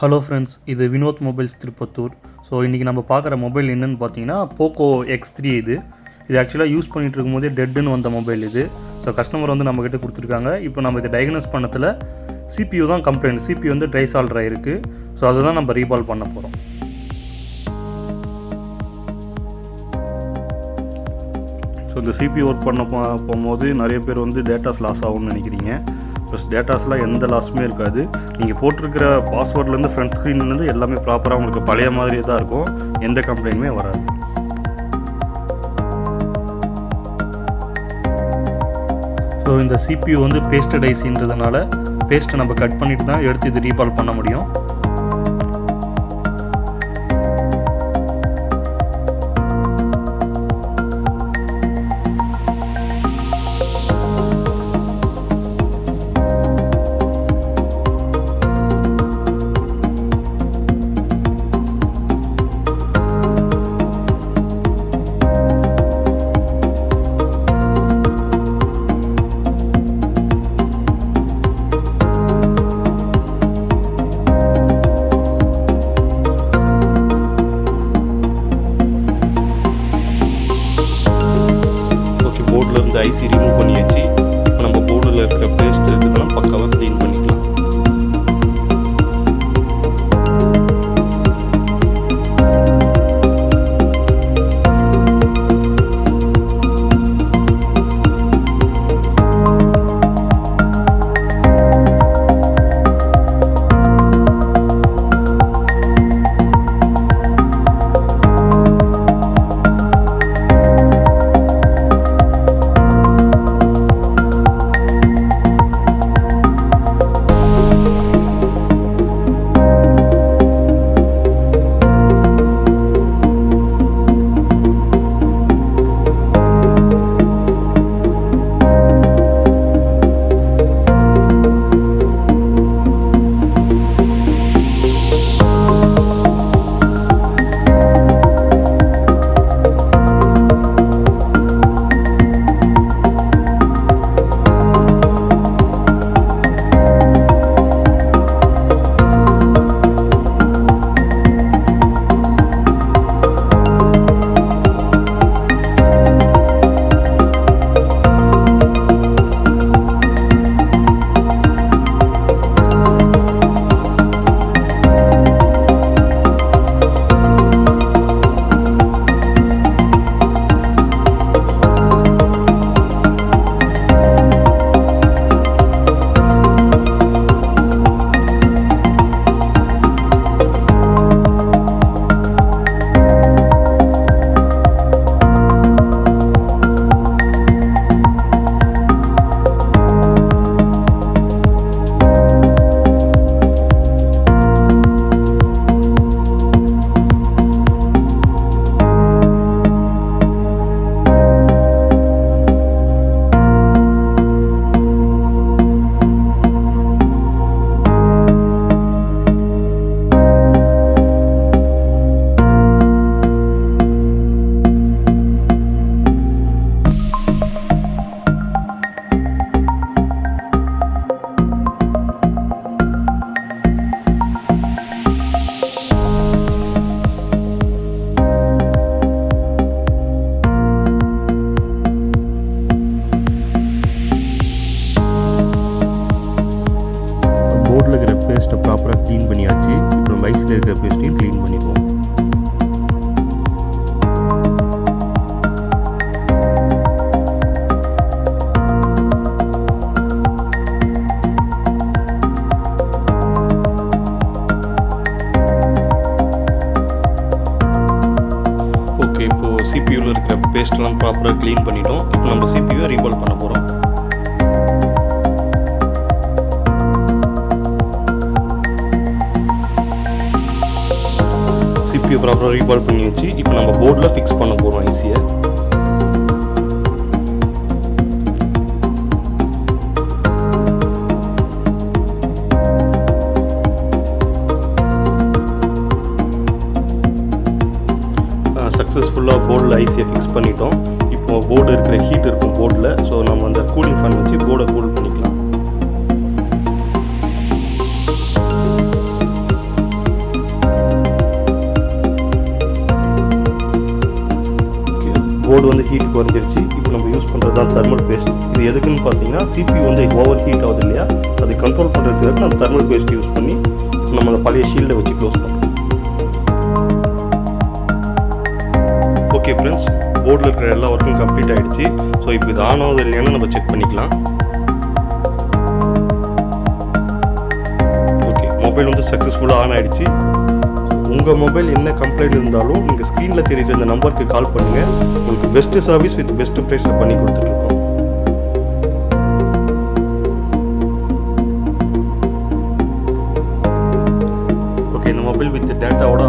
Hello friends, இது Vinod mobiles Tirupattur. So இன்றைக்கி நம்ம பார்க்குற மொபைல் என்னென்னு பார்த்தீங்கன்னா போக்கோ X3. இது ஆக்சுவலாக யூஸ் பண்ணிகிட்டு இருக்கும்போதே டெட்டுன்னு வந்த மொபைல் இது. ஸோ கஸ்டமர் வந்து நம்மக்கிட்ட கொடுத்துருக்காங்க. இப்போ நம்ம இதை டயக்னோஸ் பண்ணதில் CPU தான் கம்ப்ளைண்ட். CPU வந்து ட்ரை சால்டர் ஆகிருக்கு. ஸோ அதை தான் நம்ம ரீபால் பண்ண போகிறோம். ஸோ இந்த CPU ஒர்க் பண்ண போகும்போது நிறைய பேர் வந்து டேட்டாஸ் லாஸ் ஆகும்னு நினைக்கிறீங்க. ப்ளஸ் டேட்டாஸ்லாம் எந்த லாஸுமே இருக்காது. நீங்கள் போட்டிருக்கிற பாஸ்வேர்ட்லேருந்து ஃப்ரண்ட் ஸ்க்ரீன்லேருந்து எல்லாமே ப்ராப்பராக உங்களுக்கு பழைய மாதிரியே தான் இருக்கும். எந்த கம்ப்ளைண்ட்டுமே வராது. ஸோ இந்த CPU வந்து பேஸ்டட் ஐசின்றதுனால பேஸ்ட்டை நம்ம கட் பண்ணிட்டு தான் எடுத்து இது ரீபால் பண்ண முடியும். போர்டில் இருந்து ஐசி ரிமூவ் பண்ணியாச்சு. இப்போ நம்ம போர்டில் இருக்கிற பேஸ்ட் இதெல்லாம் பக்காவாக க்ளீன் பண்ணிக்கலாம். போர்டில் இருக்கிற பேஸ்ட்டை ப்ராப்பராக க்ளீன் பண்ணியாச்சு. இப்போ பைஸில் இருக்கிற பேஸ்ட்டையும் க்ளீன் பண்ணிக்குவோம். ஓகே, இப்போது சிபியூவில் இருக்கிற பேஸ்ட்டெல்லாம் ப்ராப்பராக க்ளீன் பண்ணிட்டோம். இப்போ நம்ம சிபியூவை ரீபால் பண்ண போகிறோம். CPU ப்ராப்பராக ரீபால் பண்ணி வச்சு இப்போ நம்ம போர்டில் ஃபிக்ஸ் பண்ண போகிறோம் ஐசியை. சக்ஸஸ்ஃபுல்லாக போர்டில் ஐசியை ஃபிக்ஸ் பண்ணிட்டோம். இப்போ போர்டு இருக்கிற ஹீட் இருக்கும் போர்டில். ஸோ நம்ம அந்த கூலிங் ஃபேன் வச்சு போர்டை கூல் பண்ணிக்கலாம். போர்டு வந்து ஹீட் குறைஞ்சிருச்சு. இப்போ நம்ம யூஸ் பண்ணுறது தான் தெர்மல் பேஸ்ட். இது எதுக்குன்னு பார்த்தீங்கன்னா CPU வந்து ஓவர் ஹீட் ஆகுது இல்லையா, அதை கண்ட்ரோல் பண்ணுறதுக்கு நம்ம தெர்மல் பேஸ்ட் யூஸ் பண்ணி நம்ம அந்த பழைய ஷீல்டை வச்சு க்ளோஸ் பண்ணுறோம். ஓகே ஃப்ரெண்ட்ஸ், போர்டில் இருக்கிற எல்லா ஒர்க்கும் கம்ப்ளீட் ஆகிடுச்சு. ஸோ இப்போ இது ஆன் ஆகுது இல்லையானு நம்ம செக் பண்ணிக்கலாம். ஓகே, மொபைல் வந்து சக்ஸஸ்ஃபுல்லாக ஆன் ஆகிடுச்சு. உங்கள் மொபைல் என்ன கம்ப்ளைண்ட் இருந்தாலும் நீங்கள் ஸ்க்ரீனில் தெரியுற இந்த நம்பருக்கு கால் பண்ணுங்கள். உங்களுக்கு பெஸ்ட்டு சர்வீஸ் வித் பெஸ்ட்டு ப்ரைஸில் பண்ணி கொடுத்துட்ருக்கோம். ஓகே, இந்த மொபைல் வித் டேட்டாவோட